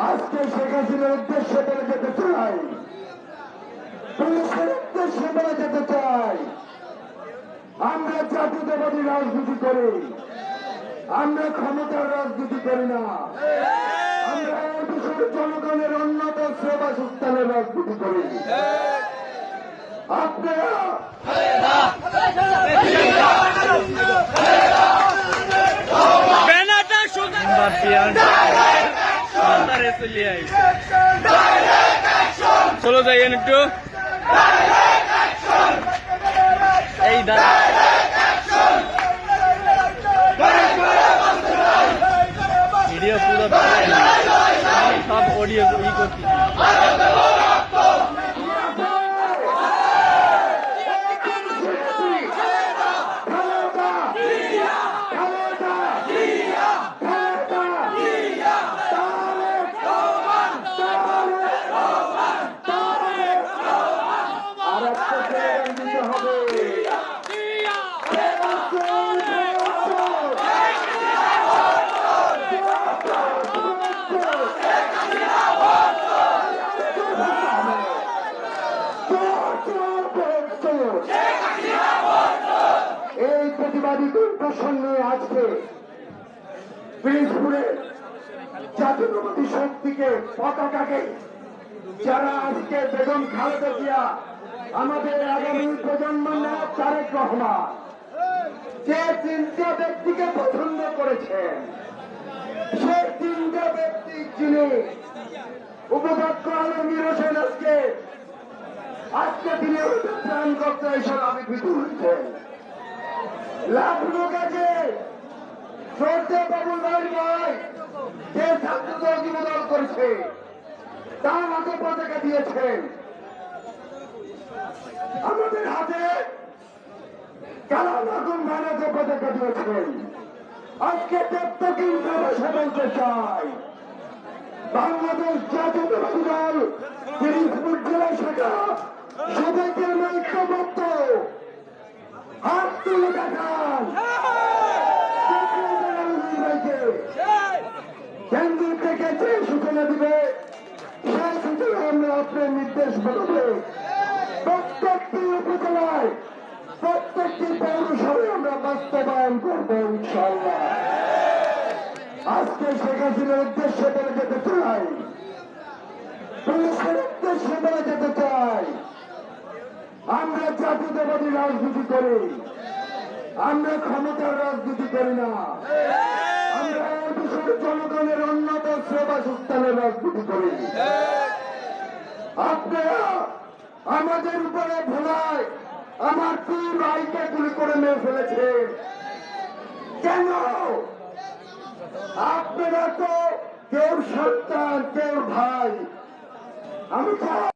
আজকে শেখ হাসিনার উদ্দেশ্যে বলে যেতে চাই, পুলিশের উদ্দেশ্যে বলে যেতে চাই, আমরা জাতীয়তাবাদী রাজনীতি করি, আমরা ক্ষমতার রাজনীতি করি না, আমরা দেশের জনগণের উন্নত সেবা সুস্থানের রাজনীতি করি। আপনারা চলো যাই একটু এই ভিডিও পুরো সব অডিও ই করছি। এই প্রতিবাদী প্রসঙ্গে আজকে পিরিজপুরে জাতীয়তাবাদী শক্তিকে পতাকাকে যারা আজকে বেগম খালেদা জিয়া আমাদের আগামী প্রজন্ম নেতা তারেক রহমান যে তিনটা ব্যক্তিকে পছন্দ করেছেন, সেই তিনটা ব্যক্তি যিনি উপাধ্যক্ষ আলমগীর হোসেন আজকে তিনি প্রাণ করতে এসে আবির্ভূত হয়েছেন। লাখনৌ কাজে শ্রদ্ধা বাবুল ভাই যে ছাত্রদল যুবদল করেছে তার হাতে পতাকা দিয়েছেন, আমাদের হাতে কালাম আগুন ভারতে পতাকা দিয়েছেন। আজকে প্রত্যেকটা ভাষা বলতে চাই, বাংলাদেশ জাতীয়তাবাদী দল পিরিজপুর জেলা শাখা সবাইকে আমরা ঐক্যবদ্ধ হাত তুলে দেখান, কেন্দ্র থেকে যে সূচনা দিবে সেই সূচনা আমরা আপনার নির্দেশ বলবে প্রত্যেকটি উপজেলায় প্রত্যেকটি পৌরসভায় আমরা বাস্তবায়ন করবো ইনশাআল্লাহ। আজকে শেখ হাসিনার উদ্দেশ্যে বলে যেতে চাই, পুলিশের উদ্দেশ্যে বলে যেতে চাই, আমরা জাতীয়তাবাদী রাজনীতি করি, আমরা ক্ষমতার রাজনীতি করি না, আমরা দেশের জনগণের উন্নত সেবা সুস্থানের রাজনীতি করি। আপনারা আমাদের উপরে ভোলায় আমার দুই ভাইকে গুলি করে মেরে ফেলেছেন কেন? আপনারা তো কেউ সন্তান কেউ ভাই, আমি